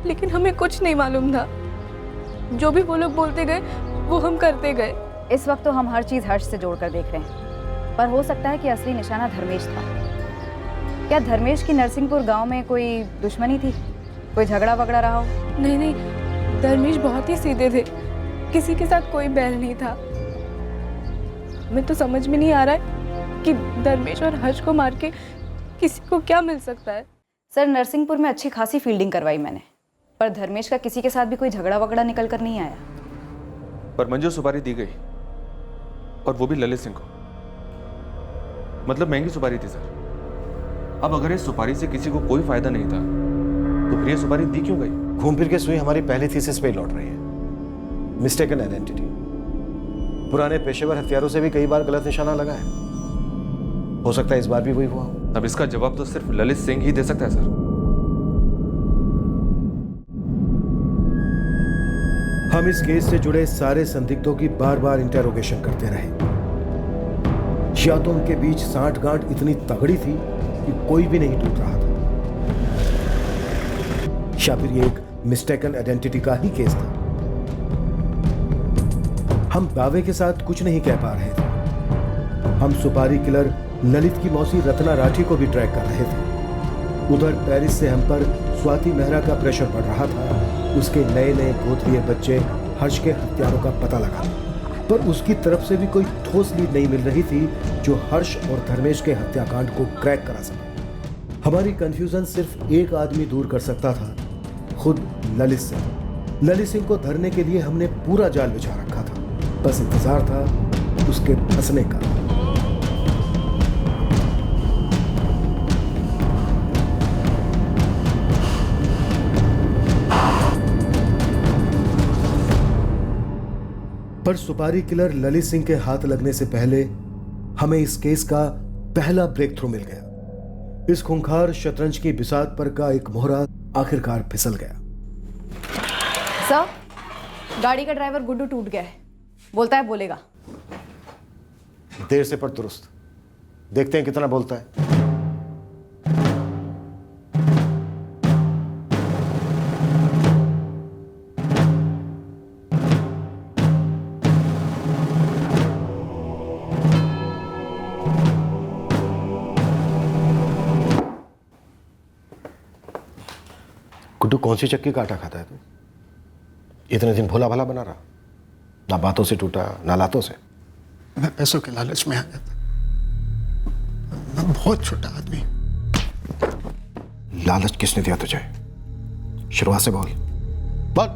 लेकिन हमें कुछ नहीं मालूम था। जो भी वो लोग बोलते गए वो हम करते गए। इस वक्त तो हम हर चीज हर्ष से जोड़कर देख रहे हैं, पर हो सकता है कि असली निशाना धर्मेश था। क्या धर्मेश की नरसिंहपुर गांव में कोई दुश्मनी थी, कोई झगड़ा वगड़ा रहा हो? नहीं, धर्मेश बहुत ही सीधे थे, किसी के साथ कोई बैर नहीं था। मैं तो समझ में नहीं आ रहा है कि धर्मेश और हर्ष को मार के किसी को क्या मिल सकता है। सर नरसिंहपुर में अच्छी खासी फील्डिंग करवाई मैंने, पर धर्मेश का किसी के साथ भी कोई झगड़ा वगड़ा निकल कर नहीं आया। पर मंजूर सुपारी दी गई, और वो भी ललित सिंह को, मतलब महंगी सुपारी थी सर। अब अगर इस सुपारी से किसी को कोई फायदा नहीं था तो फिर ये सुपारी दी क्यों गई? घूम फिर के सुई हमारी पहली थीसिस पे लौट रही है, मिस्टेकन आइडेंटिटी। पुराने पेशेवर हथियारों से भी कई बार गलत निशाना लगा है, हो सकता है इस बार भी वही हुआ। अब इसका जवाब तो सिर्फ ललित सिंह ही दे सकता है सर। हम इस केस से जुड़े सारे संदिग्धों की बार बार इंटेरोगेशन करते रहे। या तो उनके बीच सांठ-गांठ इतनी तगड़ी थी कि कोई भी नहीं टूट रहा था, या फिर ये एक मिस्टेकन आइडेंटिटी का ही केस था। हम दावे के साथ कुछ नहीं कह पा रहे थे। हम सुपारी किलर ललित की मौसी रत्ना राठी को भी ट्रैक कर रहे थे। उधर पेरिस से हम पर स्वाति मेहरा का प्रेशर बढ़ रहा था, उसके नए नए गोद लिए बच्चे हर्ष के हत्यारों का पता लगा, पर उसकी तरफ से भी कोई ठोस लीड नहीं मिल रही थी जो हर्ष और धर्मेश के हत्याकांड को क्रैक करा सके। हमारी कंफ्यूजन सिर्फ एक आदमी दूर कर सकता था, खुद ललित सिंह। ललित सिंह को धरने के लिए हमने पूरा जाल बिछा रखा था, बस इंतजार था उसके फंसने का। पर सुपारी किलर ललित सिंह के हाथ लगने से पहले हमें इस केस का पहला ब्रेक थ्रू मिल गया। इस खूंखार शतरंज की बिसात पर का एक मोहरा आखिरकार फिसल गया। सर, गाड़ी का ड्राइवर गुड्डू टूट गया है, बोलता है बोलेगा। देर से पर दुरुस्त, देखते हैं कितना बोलता है। गुड्डू, कौन सी चक्की का आटा खाता है तू? इतने दिन भोला भाला बना रहा, ना बातों से टूटा ना लातों से। मैं पैसों के लालच में आ गया था। मैं बहुत छोटा आदमी। लालच किसने दिया तुझे? शुरुआत से बोल। बोल।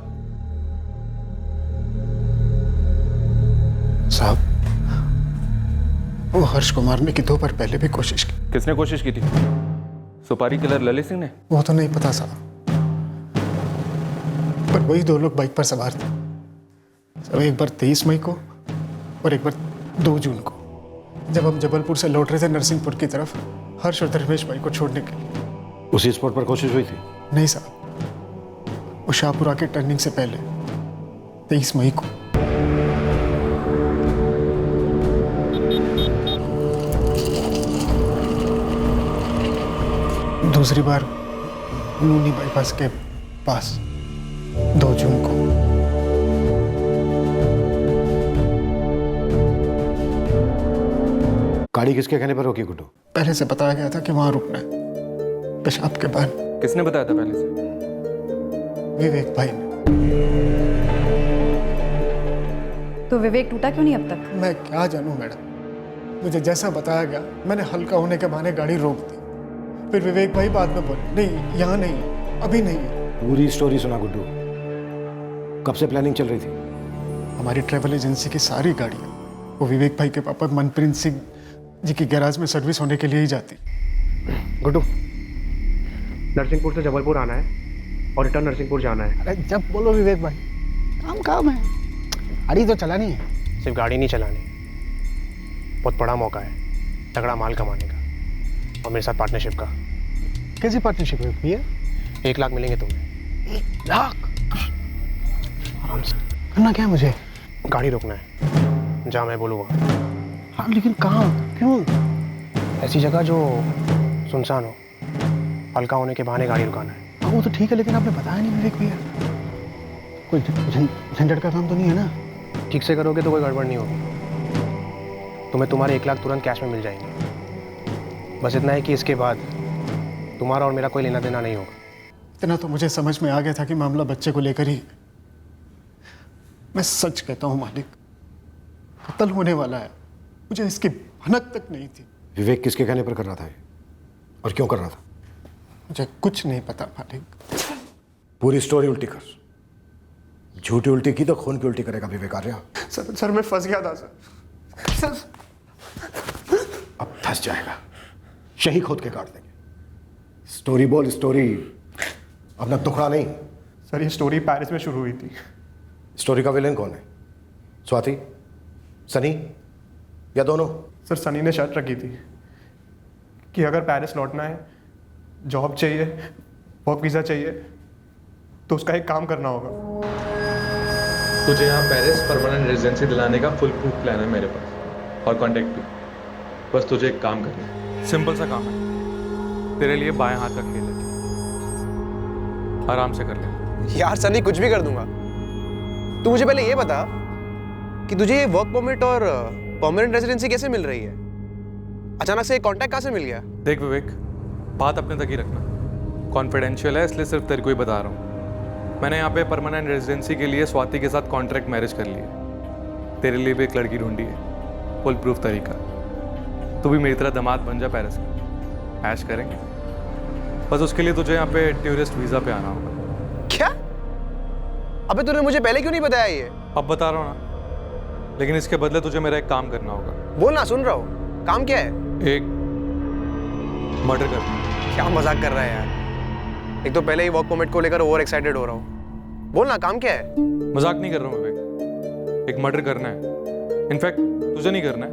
साहब, वो हर्ष को मारने की 2 बार पहले भी कोशिश की। किसने कोशिश की थी? सुपारी किलर ललित सिंह ने? वो तो नहीं पता साहब, पर वही 2 लोग बाइक पर सवार थे। सब एक बार 23 मई को और एक बार 2 जून को, जब हम जबलपुर से लौट रहे थे नरसिंहपुर की तरफ, हर्ष और धर्मेश भाई को छोड़ने के लिए। उसी स्पॉट पर कोशिश हुई थी? नहीं साहब, वो शाहपुरा के टर्निंग से पहले 23 मई को। दूसरी बार नूनी बाईपास के पास 2 जून को। गाड़ी किसके कहने पर रोकी गुड्डू? पहले से बताया गया था कि वहां रुकना है, पेशाब के बाद। किसने बताया था पहले से? विवेक भाई ने। तो विवेक टूटा क्यों नहीं अब तक? मैं क्या जानूं मैडम, मुझे जैसा बताया गया मैंने हल्का होने के बहाने गाड़ी रोक दी। फिर विवेक भाई बाद में बोले, नहीं यहाँ नहीं है, अभी नहीं है। पूरी स्टोरी सुना गुड्डू। कब से प्लानिंग चल रही थी? हमारी ट्रैवल एजेंसी की सारी गाड़ियाँ वो विवेक भाई के पापा मनप्रीत सिंह जी की गैराज में सर्विस होने के लिए ही जाती। गुड्डू, नरसिंहपुर से जबलपुर आना है और रिटर्न नरसिंहपुर जाना है। अरे जब बोलो विवेक भाई, काम है, गाड़ी तो चलानी है। सिर्फ गाड़ी नहीं चलानी, बहुत बड़ा मौका है तगड़ा माल कमाने का, और मेरे साथ पार्टनरशिप का। कैसी पार्टनरशिप है भैया? 1 लाख मिलेंगे तुम्हें। 1 लाख? आराम से। करना क्या है मुझे? गाड़ी रोकना है जहाँ मैं बोलूँगा। हाँ, लेकिन कहाँ, क्यों? ऐसी जगह जो सुनसान हो, हल्का होने के बहाने गाड़ी रुकाना है। हाँ, वो तो ठीक है, लेकिन आपने बताया नहीं विवेक भैया। कोई झंझट का काम तो नहीं है ना? ठीक से करोगे तो कोई गड़बड़ नहीं होगी। तुम्हें तुम्हारे 1 लाख तुरंत कैश में मिल जाएंगे। बस इतना है कि इसके बाद तुम्हारा और मेरा कोई लेना देना नहीं होगा। इतना तो मुझे समझ में आ गया था कि मामला बच्चे को लेकर ही। मैं सच कहता हूँ मालिक, कत्ल होने वाला है, मुझे इसकी भनक तक नहीं थी। विवेक किसके कहने पर कर रहा था ये? और क्यों कर रहा था? मुझे कुछ नहीं पता मालिक। पूरी स्टोरी उल्टी कर। झूठी उल्टी की तो खून की उल्टी करेगा विवेक आर्या। सर मैं फंस गया था सर। अब फंस जाएगा, शही खोद के काट देंगे। स्टोरी बोल, स्टोरी, अपना टुकड़ा नहीं। सर ये स्टोरी पेरिस में शुरू हुई थी। स्टोरी का विलेन कौन है? स्वाति, सनी या दोनों? सर सनी ने शर्त रखी थी कि अगर पेरिस लौटना है, जॉब चाहिए, वर्क वीज़ा चाहिए, तो उसका एक काम करना होगा। तुझे यहाँ पेरिस परमानेंट रेजिडेंसी दिलाने का फुल प्रूफ प्लान है मेरे पास, और कॉन्टेक्ट भी। बस तुझे एक काम करना है, सिंपल सा काम है, तेरे लिए बाएं हाथ का खेल है, आराम से कर ले। यार सनी, कुछ भी कर दूंगा। तू मुझे पहले ये बता कि तुझे ये वर्क परमिट और परमानेंट रेजिडेंसी कैसे मिल रही है? अचानक से कॉन्टैक्ट कहाँ से मिल गया? देख विवेक, बात अपने तक ही रखना, कॉन्फिडेंशियल है, इसलिए सिर्फ तेरे को ही बता रहा हूँ। मैंने यहाँ पे परमानेंट रेजिडेंसी के लिए स्वाति के साथ कॉन्ट्रैक्ट मैरिज कर लिया। तेरे लिए भी एक लड़की ढूंढी है, फुल प्रूफ तरीका। तू भी मेरी तरह दामाद बन जा पेरिस में, ऐश करेंगे। बस उसके लिए तुझे यहाँ पे टूरिस्ट वीज़ा पे आना होगा। क्या? अबे तूने मुझे पहले क्यों नहीं बताया ये? अब बता रहा हूँ ना, लेकिन इसके बदले तुझे मेरा एक काम करना होगा। बोल ना, सुन रहा हूँ। काम क्या है? एक मर्डर करना। क्या मजाक कर रहा है यार? एक तो पहले ही वर्क परमिट को लेकर ओवर एक्साइटेड हो रहा हूँ। बोल ना, काम क्या है? मजाक नहीं कर रहा हूँ विवेक, एक मर्डर करना है। इनफैक्ट तुझे नहीं करना है,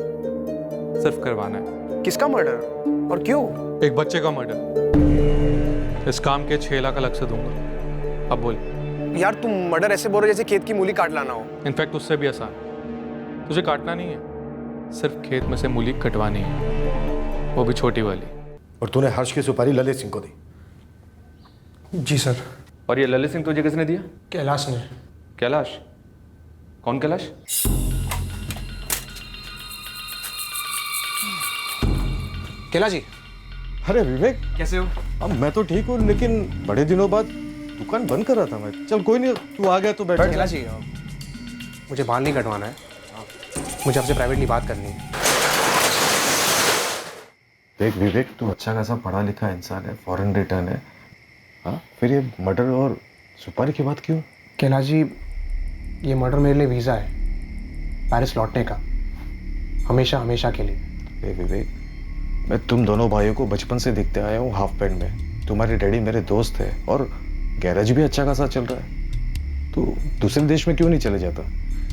सिर्फ करवाना है। किसका मर्डर और क्यों? एक बच्चे का मर्डर। इस काम के 6 लाख अलग से दूंगा। अब बोल। यार तुम मर्डर ऐसे बोल रहे जैसे खेत की मूली काट लाना हो। इनफैक्ट उससे भी आसान। तुझे काटना नहीं है, सिर्फ खेत में से मूली कटवानी है, वो भी छोटी वाली। और तूने हर्ष की सुपारी ललित सिंह को दी? जी सर। और ये ललित सिंह तुझे किसने दिया? कैलाश ने। कैलाश? कौन कैलाश? कैलाश जी। अरे विवेक, कैसे हो? अब मैं तो ठीक हूँ, लेकिन बड़े दिनों बाद दुकान बंद कर रहा था मैं। चल कोई नहीं, तू आ गया तो बैठ। कैलाश जी, मुझे बाल नहीं कटवाना है, मुझे आपसे प्राइवेटली बात करनी है। देख विवेक, तू अच्छा खासा पढ़ा लिखा इंसान है, फॉरेन रिटर्न है, हाँ, फिर ये मर्डर और सुपारी की बात क्यों? कैलाश जी, ये मर्डर मेरे लिए वीज़ा है पेरिस लौटने का, हमेशा हमेशा के लिए। विवेक, मैं तुम दोनों भाइयों को बचपन से देखते आया हूँ हाफ पैंट में। तुम्हारे डैडी मेरे दोस्त है और गैरेज भी अच्छा खासा चल रहा है। तू दूसरे देश में क्यों नहीं चले जाता?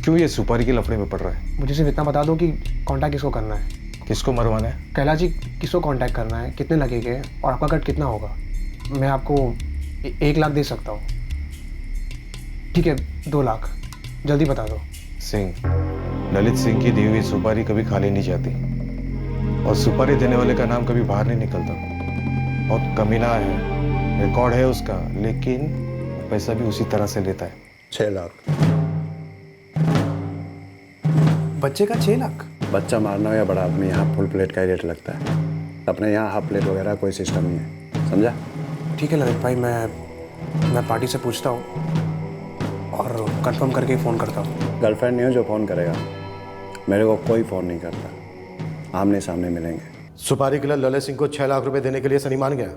क्यों ये सुपारी के लफड़े में पड़ रहा है? मुझे सिर्फ इतना बता दो कि कांटेक्ट किसको करना है। किसको मरवाना है? कैलाश जी, किसको कांटेक्ट करना है, कितने लगेंगे और आपका कट कितना होगा? मैं आपको 1 लाख दे सकता हूँ। ठीक है, 2 लाख, जल्दी बता दो। सिंह, ललित सिंह की दी हुई सुपारी कभी खाली नहीं जाती और सुपारी देने वाले का नाम कभी बाहर नहीं निकलता। बहुत कमीना है, रिकॉर्ड है उसका, लेकिन पैसा भी उसी तरह से लेता है। 6 लाख। बच्चे का 6 लाख? बच्चा मारना हो या बड़ा आदमी, यहाँ फुल प्लेट का ही रेट लगता है। अपने यहाँ हाफ प्लेट वगैरह कोई सिस्टम नहीं है, समझा? ठीक है ललित भाई, मैं पार्टी से पूछता हूँ और कंफर्म करके फ़ोन करता हूँ। गर्लफ्रेंड नहीं हो जो फ़ोन करेगा, मेरे को कोई फ़ोन नहीं करता, आमने सामने मिलेंगे। सुपारी के लिए ललित सिंह को 6 लाख रुपए देने के लिए सनी मान गया?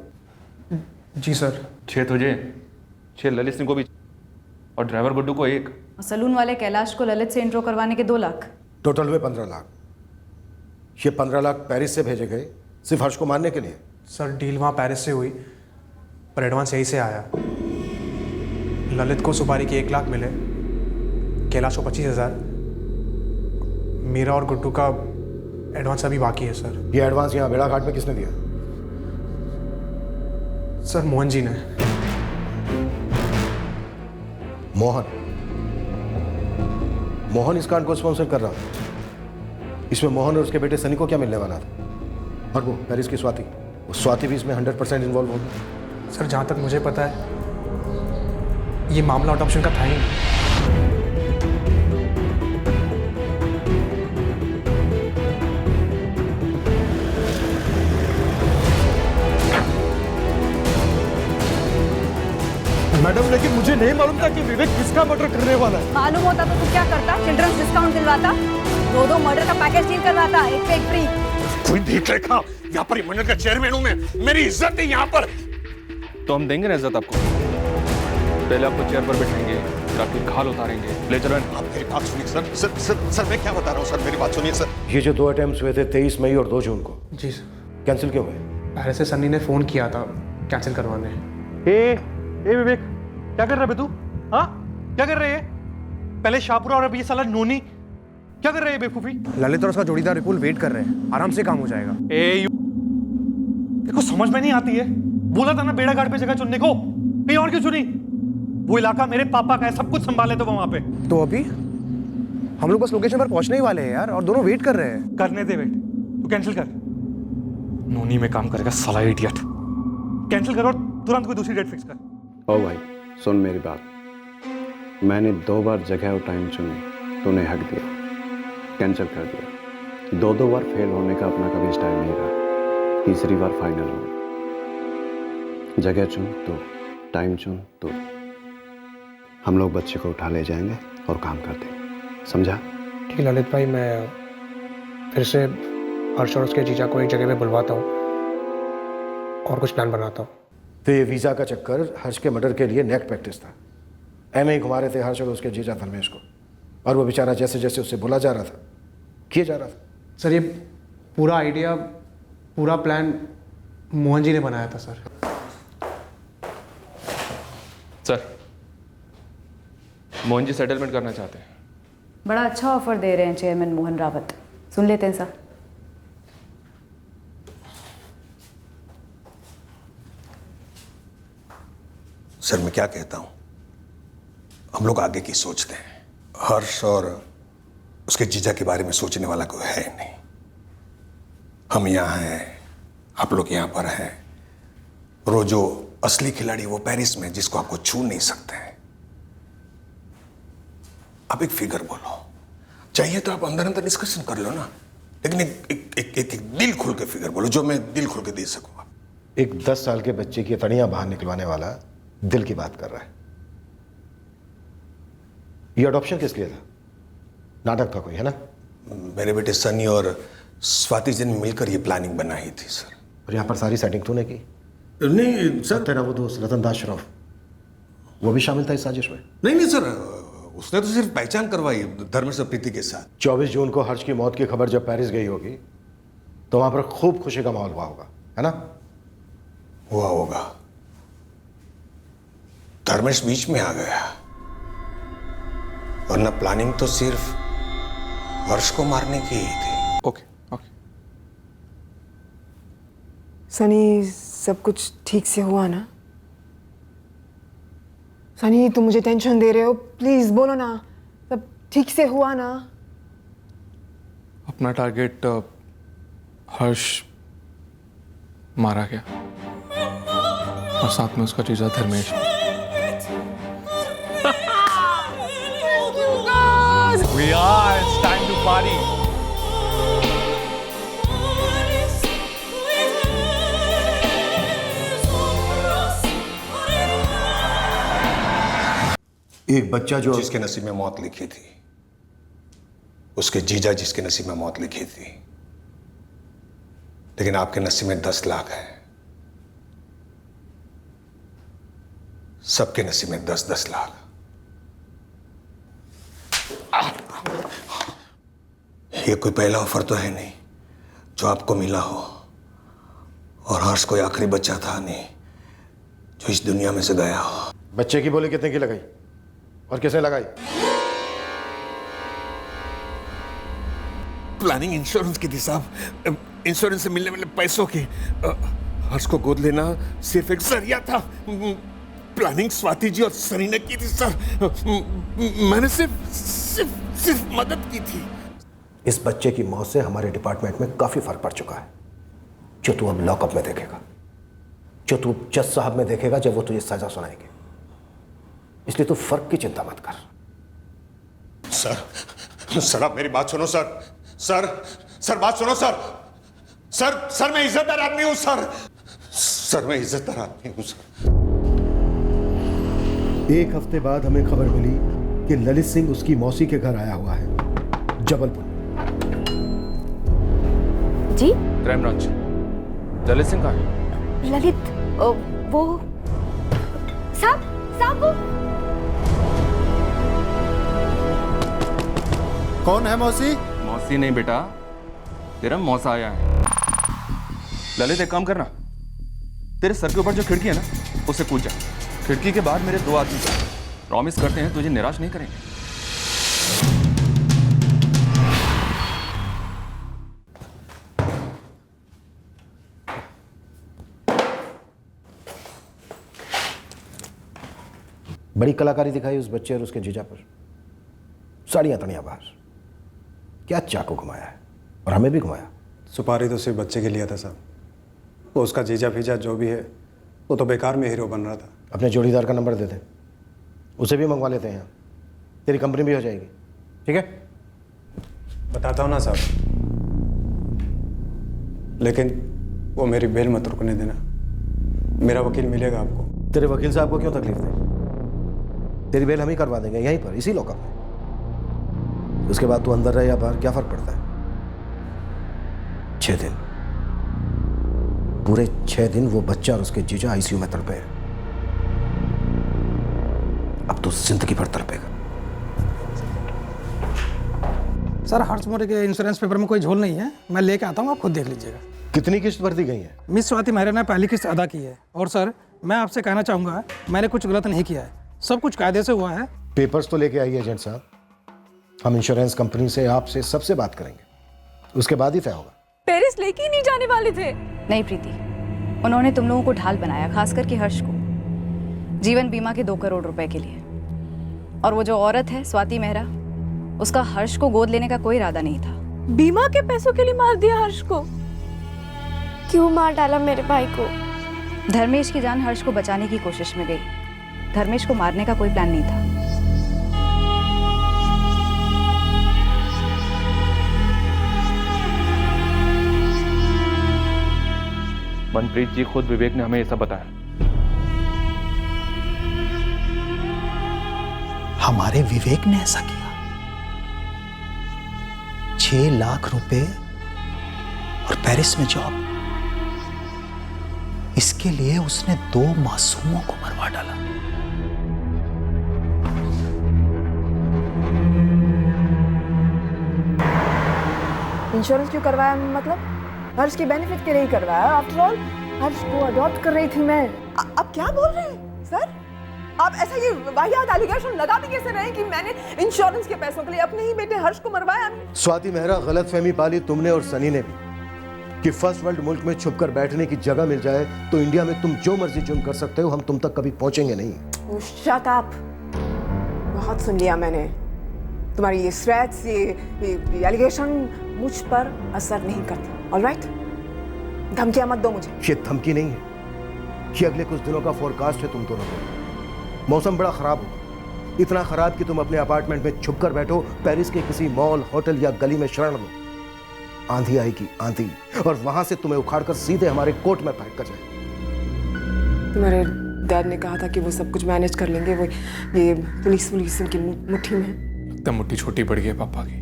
जी सर। 6 तुझे, 6 ललित सिंह को भी और ड्राइवर गुड्डू को 1। सलून वाले कैलाश को ललित से इंट्रो करवाने के 2 लाख। टोटल हुए 15 लाख। ये 15 लाख पेरिस से भेजे गए सिर्फ हर्ष को मारने के लिए? सर डील वहाँ पेरिस से हुई पर एडवांस यहीं से आया। ललित को सुपारी के 1 लाख मिले, कैलाश को 25,000, मेरा और गुड्डू का एडवांस अभी बाकी है सर। ये एडवांस यहाँ बेड़ा घाट में किसने दिया? सर मोहन जी ने। मोहन? मोहन इस कांड को स्पॉन्सर कर रहा था। इसमें मोहन और उसके बेटे सनी को क्या मिलने वाला था? और वो पेरिस की स्वाति, वो स्वाति भी इसमें 100% इन्वॉल्व होगी। सर जहाँ तक मुझे पता है ये मामला अडॉप्शन का था ही नहीं। मैडम, लेकिन मुझे नहीं मालूम था कि विवेक किसका मर्डर करने वाला है। मालूम होता तो तू क्या करता? चिल्ड्रंस डिस्काउंट दिलवाता, 2 मर्डर का पैकेज डील करवाता, एक पे एक फ्री। कोई देख रेखा, यहाँ पर मंडल का चेयरमैन हूँ मैं, मेरी इज्जत है यहाँ पर। तो हम देंगे ना इज्जत आपको। पहले आपको चेयर पर बैठाएंगे, फिर आपकी खाल उतारेंगे। ले चलो। आप मेरी बात सुनिए सर। सर मैं क्या बता रहा हूँ सर, मेरी बात सुनिए सर। ये जो 2 अटेम्प्ट्स हुए थे 23 मई और 2 जून को, जी सर, कैंसिल क्यों हुए? पहले से सन्नी ने फ़ोन किया था कैंसिल करवाने। ए विवेक, क्या कर रहा है तू? हाँ, क्या कर रहे हैं? पहले शाहपुरा और अब ये साला नोनी, क्या कर रहे हैं बेवकूफी? ललित और उसका जोड़ीदार विपुल वेट कर रहे हैं, आराम से काम हो जाएगा। देखो समझ में नहीं आती है। बोला था ना बेड़ा घाट पे जगह चुनने को, कहीं और क्यों चुनी? वो इलाका मेरे पापा का है, सब कुछ संभाले तो वहां पे। तो अभी हम लोग बस लोकेशन पर पहुंचने ही वाले हैं यार, और दोनों वेट कर रहे हैं। करने दे वेट, तू कैंसिल कर। नोनी में काम करेगा साला इडियट। कैंसिल करो और तुरंत कोई दूसरी डेट फिक्स कर। ओ भाई सुन मेरी बात, मैंने 2 बार जगह और टाइम चुनी, तूने हक दिया, कैंसिल कर दिया। 2 बार फेल होने का अपना कभी स्टाइल नहीं रहा, तीसरी बार फाइनल हो। जगह चुन तो, टाइम चुन तो, हम लोग बच्चे को उठा ले जाएंगे और काम कर देंगे, समझा? ठीक है ललित भाई, मैं फिर से हर्ष और उसके जीजा को एक जगह पे बुलवाता हूँ और कुछ प्लान बनाता हूँ। तो ये वीज़ा का चक्कर हर्ष के मर्डर के लिए नेक प्रैक्टिस था। ऐमे ही घुमा रहे थे हर्ष और उसके जीजा धर्मेश को, और वो बेचारा जैसे जैसे उससे बोला जा रहा था किए जा रहा था। सर ये पूरा आइडिया, पूरा प्लान मोहन जी ने बनाया था sir. Sir Mohan ji settlement करना चाहते हैं, बड़ा अच्छा ऑफर दे रहे हैं चेयरमैन मोहन रावत, सुन लेते हैं सर। सर मैं क्या कहता हूं, हम लोग आगे की सोचते हैं। हर्ष और उसके जीजा के बारे में सोचने वाला कोई है नहीं। हम यहाँ हैं, आप लोग यहाँ पर हैं, और वो जो असली खिलाड़ी वो पेरिस में, जिसको आपको छू नहीं सकते हैं। आप एक फिगर बोलो, चाहिए तो आप अंदर अंदर डिस्कशन कर लो ना, लेकिन एक दिल खुल के फिगर बोलो जो मैं दिल खुल के दे सकूंगा। एक 10 साल के बच्चे की तड़ियां बाहर निकलवाने वाला दिल की बात कर रहा है। ये अडॉप्शन किस लिए था? नाटक था कोई, है ना? मेरे बेटे सनी और स्वाति जी ने मिलकर ये प्लानिंग बनाई थी सर। और यहाँ पर सारी सेटिंग तूने की? नहीं सर। तेरा वो दोस्त रतन दास श्रॉफ, वो भी शामिल था इस साजिश में? नहीं सर, उसने तो सिर्फ पहचान करवाई धर्मेश और प्रीति के साथ। 24 जून को हर्ष की मौत की खबर जब पेरिस गई होगी तो वहां पर खूब खुशी का माहौल हुआ होगा, है ना? हुआ होगा। धर्मेश बीच में आ गया, वरना प्लानिंग तो सिर्फ हर्ष को मारने की ही थी। Okay okay. सनी, सब कुछ ठीक से हुआ ना? सनी, तुम मुझे टेंशन दे रहे हो, प्लीज बोलो ना, सब ठीक से हुआ ना? अपना टारगेट हर्ष मारा गया और साथ में उसका जीजा Dharmesh. We are. It's time to party. एक बच्चा जो जिसके नसीब में मौत लिखी थी, उसके जीजा जिसके नसीब में मौत लिखी थी, लेकिन आपके नसीब में 10 लाख है। सबके नसीब में 10-10 लाख। ये कोई पहला ऑफर तो है नहीं जो आपको मिला हो, और हर्ष कोई आखिरी बच्चा था नहीं जो इस दुनिया में से गया हो। बच्चे की बोली कितने की लगाई और किसने लगाई? प्लानिंग इंश्योरेंस की थी साहब, इंश्योरेंस से मिलने वाले पैसों की। हर्ष को गोद लेना सिर्फ एक जरिया था। प्लानिंग स्वाति जी और सनी ने की थी सर। मैंने सिर्फ मदद की थी। इस बच्चे की मौत से हमारे डिपार्टमेंट में काफी फर्क पड़ चुका है, जो तू अब लॉकअप में देखेगा, जो तू जज साहब में देखेगा जब वो तुझे सजा सुनाएंगे। इसलिए तू फर्क की चिंता मत कर। सर आप मेरी बात सुनो सर बात सुनो सर मैं इज्जतदार आदमी हूं सर मैं इज्जतदार आदमी हूं सर। एक हफ्ते बाद हमें खबर मिली कि ललित सिंह उसकी मौसी के घर आया हुआ है जबलपुर। जी? Crime branch. ललित सिंह कहाँ है? ललित वो साहब वो कौन है मौसी? मौसी नहीं बेटा, तेरा मौसा आया है। ललित एक काम करना, तेरे सर के ऊपर जो खिड़की है ना उसे कूद जा। खिड़की के बाद मेरे 2 आदमी प्रॉमिस करते हैं तुझे निराश नहीं करेंगे। बड़ी कलाकारी दिखाई उस बच्चे और उसके जीजा पर। साड़ियां तड़ियां बाहर, क्या चाकू घुमाया है, और हमें भी घुमाया। सुपारी तो सिर्फ बच्चे के लिए था साहब, वो उसका जीजा फीजा जो भी है वो तो बेकार में हीरो बन रहा था। अपने जोड़ीदार का नंबर दे दे, उसे भी मंगवा लेते हैं, तेरी कंपनी भी हो जाएगी। ठीक है? बताता हूँ ना साहब, लेकिन वो मेरी बेल मत रुकने देना। मेरा वकील मिलेगा आपको। तेरे वकील साहब को क्यों तकलीफ दे? तेरी बेल हम ही करवा देंगे यहीं पर, इसी लॉकअप में। उसके बाद तू अंदर रहे या बाहर, क्या फर्क पड़ता है? 6 दिन, पूरे 6 दिन वो बच्चा और उसके जीजा आईसीयू में तड़पे। अब तो जिंदगी भर तड़पेगा। सर हर्ष मोरे के इंश्योरेंस पेपर में कोई झोल नहीं है, मैं लेके आता हूँ, आप खुद देख लीजिएगा। कितनी किस्त भर दी गई है? मिस स्वाति मेहरा ने पहली किस्त अदा की है। और सर मैं आपसे कहना चाहूँगा, मैंने कुछ गलत नहीं किया है, सब कुछ कायदे से हुआ है। पेपर्स तो लेके आइए एजेंट साहब, हम इंश्योरेंस कंपनी से आपसे सबसे बात करेंगे, उसके बाद ही तय होगा। पेरिस लेके ही नहीं जाने वाले थे। नहीं प्रीति, उन्होंने तुम लोगों को ढाल बनाया, खास करके हर्ष को, जीवन बीमा के 2 करोड़ रुपए के लिए। और वो जो औरत है स्वाति मेहरा, उसका हर्ष को गोद लेने का कोई इरादा नहीं था। बीमा के पैसों के लिए मार दिया हर्ष को? क्यों मार डाला मेरे भाई को? धर्मेश की जान हर्ष को बचाने की कोशिश में गई, धर्मेश को मारने का कोई प्लान नहीं था। मनप्रीत जी, खुद विवेक ने हमें ये सब बताया। हमारे विवेक ने ऐसा किया? 6 लाख रुपए और पेरिस में जॉब, इसके लिए उसने 2 मासूमों को मरवा डाला। इंश्योरेंस क्यों करवाया? मतलब हर्ष के बेनिफिट के लिए ही करवाया। आफ्टर ऑल हर्ष को अडॉप्ट कर रही थी मैं। आप क्या बोल रहे हैं सर? आप ऐसा ये वाहियात एलिगेशन लगा भी कैसे रहे कि मैंने इंश्योरेंस के पैसों के लिए अपने ही बेटे हर्ष को मरवाया? स्वाति मेहरा, गलतफहमी पाली तुमने और सनी ने भी कि फर्स्ट वर्ल्ड मुल्क में छुपकर बैठने की जगह मिल जाए तो इंडिया में तुम जो मर्जी जुर्म कर सकते हो, हम तुम तक कभी पहुंचेंगे नहीं। शट अप, बहुत सुन लिया मैंने। तुम्हारी ये थ्रेट्स, ये एलिगेशन मुझ पर असर नहीं करती। ऑलराइट, धमकियां मत दो मुझे। ये धमकी नहीं है, ये अगले कुछ दिनों का फोरकास्ट है तुम दोनों को। मौसम बड़ा खराब होगा, इतना खराब कि तुम अपने अपार्टमेंट में छुपकर बैठो, पेरिस के किसी मॉल, होटल या गली में शरण लो। आंधी आएगी, आंधी, और वहां से तुम्हें उखाड़कर सीधे हमारे कोर्ट में फेंक कर जाए। तुम्हारे डैड ने कहा था कि वो सब कुछ मैनेज कर लेंगे, वो ये पुलिस उनकी मुट्ठी में। एकदम मुट्ठी छोटी पड़ गई है पापा की।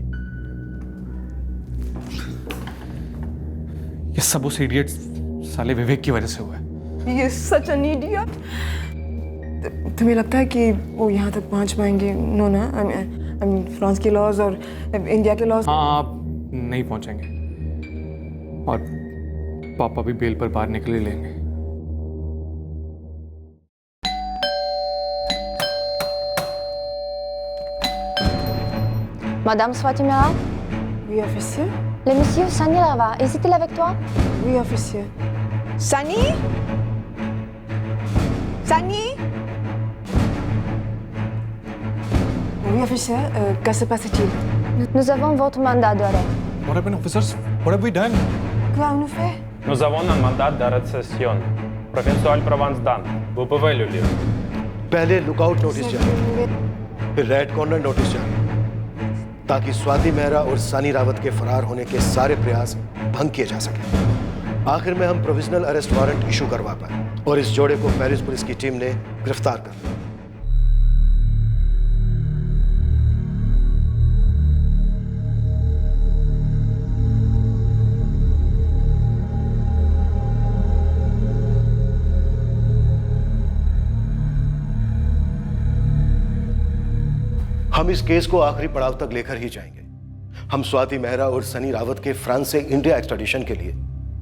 ये सब उस इडियट साले विवेक की वजह से हुआ है। ये सच एन इडियट। तुम्हें लगता है कि वो यहाँ तक पहुँच पाएंगे? नो ना, आई मीन फ्रांस के लॉज और इंडिया के लॉज। हाँ, आप नहीं पहुंचेंगे और पापा भी बेल पर बाहर निकल लेंगे। Madame Swati Mehra? Oui, officier. Le monsieur Sani là-bas, est-il avec toi? Oui, officier. Sani? Sani? Oui, officier. Que se passe-t-il? Nous avons votre mandat d'arrêt. What happened, officers? What have we done? Quoi on nous fait? Nous avons un mandat d'arrestation. Provincial Provence Dan. Vous pouvez le lire. पहले lookout notice जारी, फिर red corner notice जारी, ताकि स्वाति मेहरा और सनी रावत के फरार होने के सारे प्रयास भंग किए जा सके। आखिर में हम प्रोविजनल अरेस्ट वारंट इशू करवा पाए और इस जोड़े को पेरिस पुलिस की टीम ने गिरफ्तार कर लिया। हम इस केस को आखिरी पड़ाव तक लेकर ही जाएंगे। हम स्वाति मेहरा और सनी रावत के फ्रांस से इंडिया एक्सट्राडिशन के लिए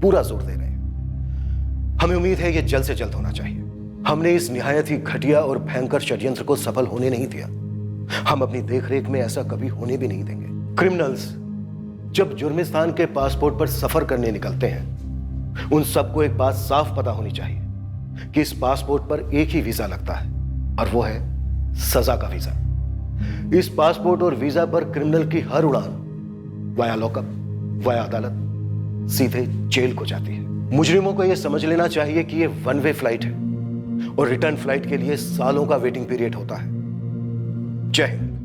पूरा जोर दे रहे हैं। हमें उम्मीद है यह जल्द से जल्द होना चाहिए। हमने इस निहायत ही घटिया और भयंकर षड्यंत्र को सफल होने नहीं दिया। हम अपनी देखरेख में ऐसा कभी होने भी नहीं देंगे। क्रिमिनल्स जब जुर्मिस्तान के पासपोर्ट पर सफर करने निकलते हैं, उन सबको एक बात साफ पता होनी चाहिए कि इस पासपोर्ट पर एक ही वीजा लगता है और वो है सजा का वीजा। इस पासपोर्ट और वीजा पर क्रिमिनल की हर उड़ान वाया लॉकअप, वाया अदालत, सीधे जेल को जाती है। मुजरिमों को यह समझ लेना चाहिए कि यह वन वे फ्लाइट है और रिटर्न फ्लाइट के लिए सालों का वेटिंग पीरियड होता है। जय हिंद।